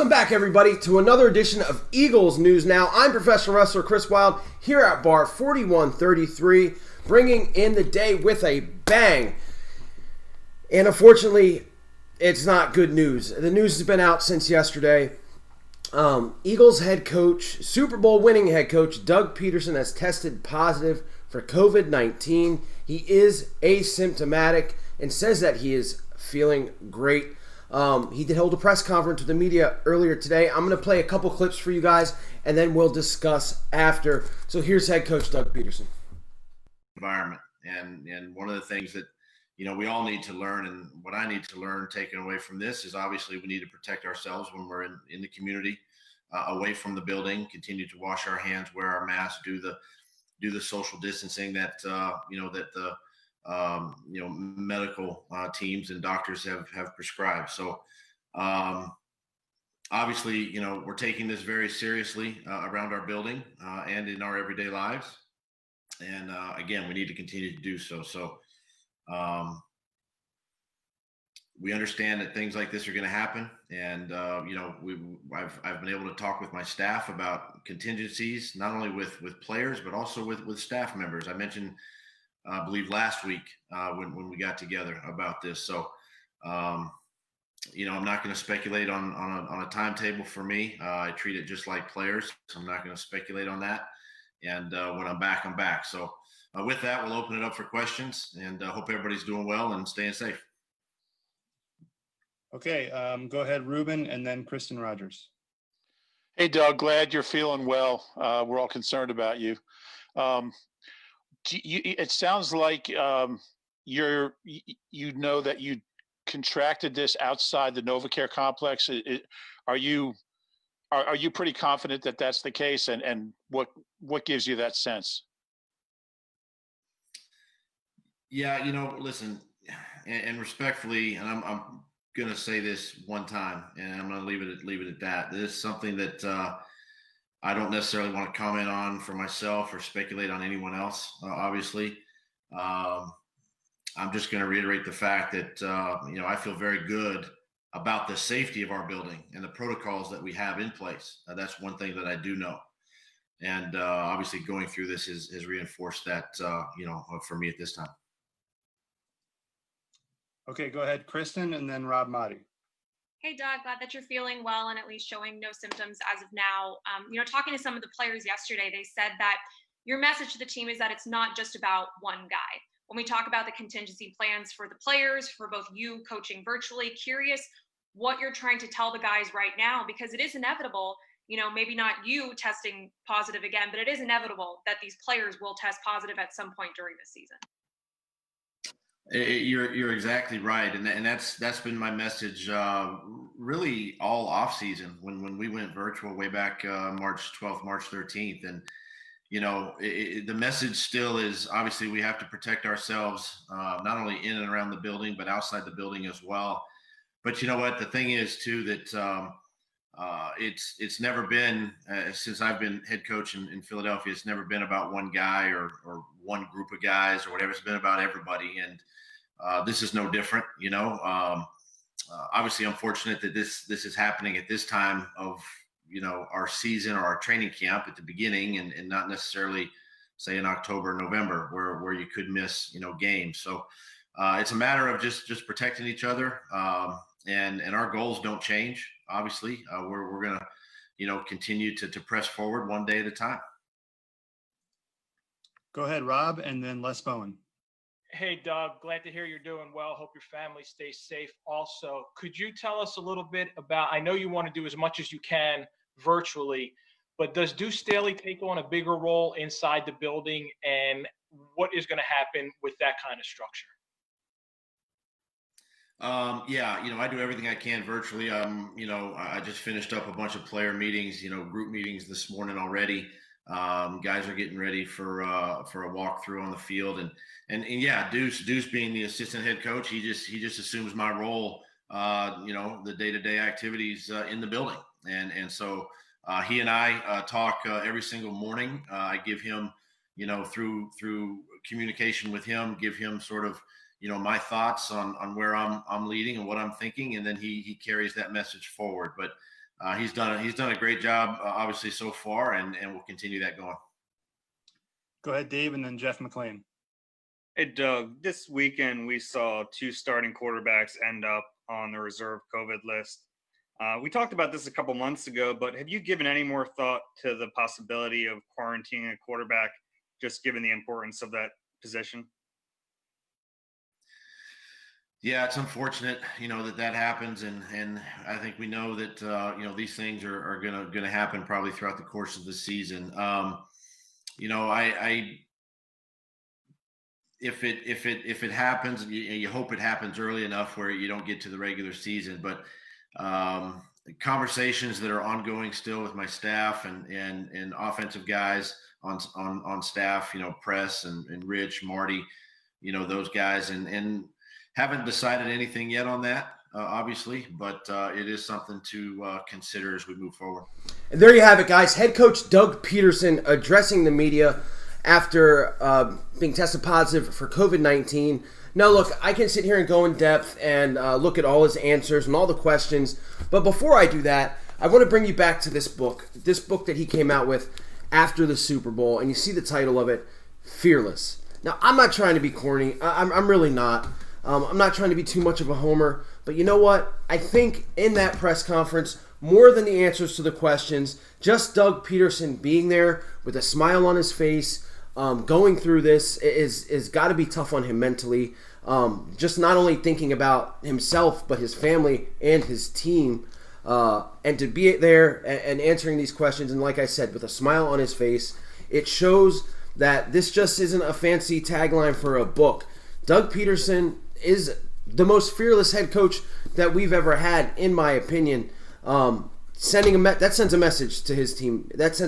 Welcome back, everybody, to another edition of Eagles News Now. I'm professional wrestler Chris Wilde here at Bar 4133, bringing in the day with a bang. And unfortunately, it's not good news. The news has been out since yesterday. Eagles head coach, Super Bowl winning head coach Doug Peterson has tested positive for COVID-19. He is asymptomatic and says that he is feeling great. He did hold a press conference with the media earlier today. I'm going to play a couple clips for you guys, and then we'll discuss after. So here's head coach Doug Peterson. Environment, and one of the things that we all need to learn, and what I need to learn taken away from this is obviously we need to protect ourselves when we're in the community, away from the building, continue to wash our hands, wear our masks, do the social distancing that the medical teams and doctors have prescribed. So obviously, we're taking this very seriously around our building and in our everyday lives. And again, we need to continue to do so. So we understand that things like this are going to happen. And, I've been able to talk with my staff about contingencies, not only with players, but also with staff members. I mentioned, I believe last week when we got together about this. So, I'm not going to speculate on a timetable for me. I treat it just like players. So I'm not going to speculate on that. And when I'm back, I'm back. So with that, we'll open it up for questions, and hope everybody's doing well and staying safe. Okay, go ahead, Ruben, and then Kristen Rogers. Hey, Doug, glad you're feeling well. We're all concerned about you. It sounds like that you contracted this outside the NovaCare complex. Are you pretty confident that that's the case, and what gives you that sense? Yeah, listen, and respectfully, and I'm going to say this one time, and I'm going to leave it at that. This is something that I don't necessarily want to comment on for myself or speculate on anyone else, obviously. I'm just going to reiterate the fact that, I feel very good about the safety of our building and the protocols that we have in place. That's one thing that I do know. And obviously going through this has reinforced that, for me at this time. Okay, go ahead, Kristen, and then Rob Motti. Hey, Doug, glad that you're feeling well and at least showing no symptoms as of now. Talking to some of the players yesterday, they said that your message to the team is that it's not just about one guy. When we talk about the contingency plans for the players, for both you coaching virtually, curious what you're trying to tell the guys right now, because it is inevitable, maybe not you testing positive again, but it is inevitable that these players will test positive at some point during this season. You're exactly right, and that's been my message really all off season when we went virtual way back March 12th, March 13th, and the message still is obviously we have to protect ourselves not only in and around the building but outside the building as well. But you know what, the thing is too that it's never been since I've been head coach in Philadelphia, it's never been about one guy or one group of guys or whatever. It's been about everybody, and this is no different. Obviously I'm fortunate that this is happening at this time of our season or our training camp at the beginning, and not necessarily say in October, November, where you could miss games. So it's a matter of just protecting each other, and our goals don't change. Obviously, we're gonna continue to press forward one day at a time. Go ahead, Rob, and then Les Bowen. Hey, Doug, glad to hear you're doing well. Hope your family stays safe. Also, could you tell us a little bit about, I know you want to do as much as you can virtually, but does Deuce Staley take on a bigger role inside the building, and what is going to happen with that kind of structure? I do everything I can virtually. I just finished up a bunch of player meetings, group meetings this morning already. Guys are getting ready for a walkthrough on the field, and yeah, Deuce being the assistant head coach, he just assumes my role, the day-to-day activities in the building, and so he and I talk every single morning. I give him, through communication with him, give him sort of my thoughts on where I'm leading and what I'm thinking, and then he carries that message forward. But he's done a great job, obviously so far, and we'll continue that going. Go ahead, Dave, and then Jeff McLean. Hey, Doug, this weekend we saw 2 starting quarterbacks end up on the reserve COVID list. We talked about this a couple months ago, but have you given any more thought to the possibility of quarantining a quarterback, just given the importance of that position? Yeah, it's unfortunate, that happens, and I think we know that these things are gonna happen probably throughout the course of the season. If it happens, you hope it happens early enough where you don't get to the regular season. But conversations that are ongoing still with my staff and offensive guys on staff, Press and Rich, Marty, those guys, and haven't decided anything yet on that, obviously, but it is something to consider as we move forward. And there you have it, guys. Head coach Doug Peterson addressing the media after being tested positive for COVID-19. Now, look, I can sit here and go in depth and look at all his answers and all the questions. But before I do that, I want to bring you back to this book that he came out with after the Super Bowl. And you see the title of it, Fearless. Now, I'm not trying to be corny. I'm really not. I'm not trying to be too much of a homer. But you know what? I think in that press conference, more than the answers to the questions, just Doug Peterson being there with a smile on his face, going through this is got to be tough on him mentally. Just not only thinking about himself, but his family and his team. And to be there and answering these questions, and like I said, with a smile on his face, it shows that this just isn't a fancy tagline for a book. Doug Peterson is the most fearless head coach that we've ever had, in my opinion. That sends a message to his team. That's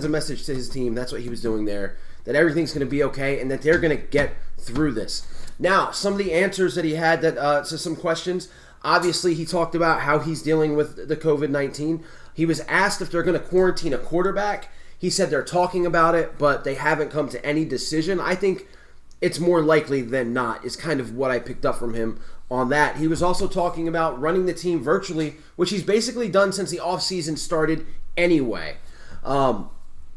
what he was doing there. That everything's going to be okay, and that they're going to get through this. Now, some of the answers that he had to some questions. Obviously, he talked about how he's dealing with the COVID-19. He was asked if they're going to quarantine a quarterback. He said they're talking about it, but they haven't come to any decision. I think it's more likely than not, is kind of what I picked up from him on that. He was also talking about running the team virtually, which he's basically done since the offseason started anyway. And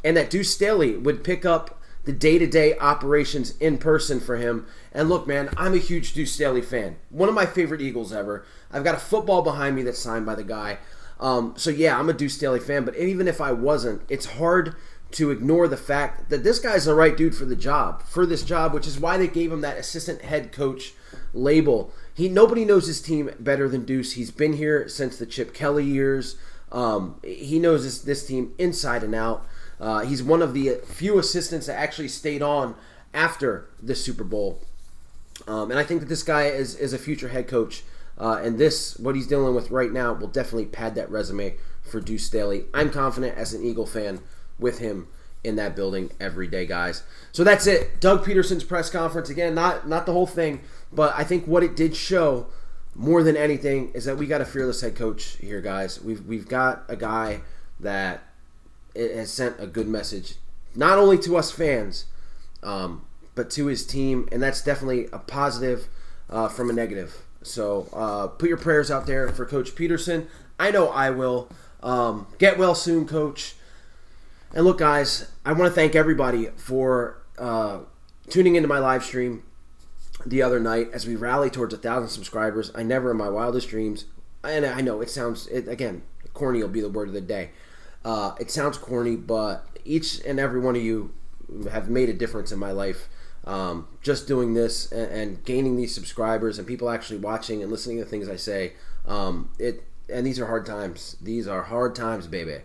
that Deuce Staley would pick up the day-to-day operations in person for him. And look, man, I'm a huge Deuce Staley fan. One of my favorite Eagles ever. I've got a football behind me that's signed by the guy. So yeah, I'm a Deuce Staley fan, but even if I wasn't, it's hard to ignore the fact that this guy's the right dude for this job, which is why they gave him that assistant head coach label. Nobody knows his team better than Deuce. He's been here since the Chip Kelly years. He knows this team inside and out. He's one of the few assistants that actually stayed on after the Super Bowl. And I think that this guy is a future head coach. And what he's dealing with right now will definitely pad that resume for Deuce Staley. I'm confident as an Eagle fan with him in that building every day, guys. So that's it. Doug Peterson's press conference. Again, not the whole thing, but I think what it did show more than anything is that we got a fearless head coach here, guys. We've got a guy that has sent a good message, not only to us fans, but to his team, and that's definitely a positive from a negative. So put your prayers out there for Coach Peterson. I know I will. Get well soon, Coach. And look, guys, I want to thank everybody for tuning into my live stream the other night as we rally towards 1,000 subscribers. I never in my wildest dreams, and I know again, corny will be the word of the day. It sounds corny, but each and every one of you have made a difference in my life. Just doing this and gaining these subscribers and people actually watching and listening to the things I say. And these are hard times. These are hard times, baby.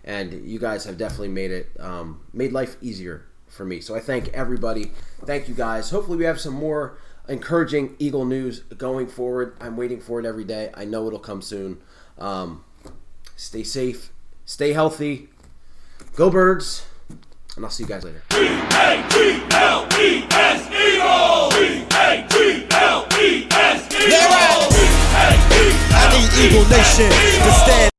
And you guys have definitely made life easier for me. So I thank everybody. Thank you, guys. Hopefully we have some more encouraging Eagle news going forward. I'm waiting for it every day. I know it'll come soon. Stay safe. Stay healthy. Go Birds. And I'll see you guys later. E-A-G-L-E-S Eagles! E-A-G-L-E-S Eagles! I need Eagle Nation to stand.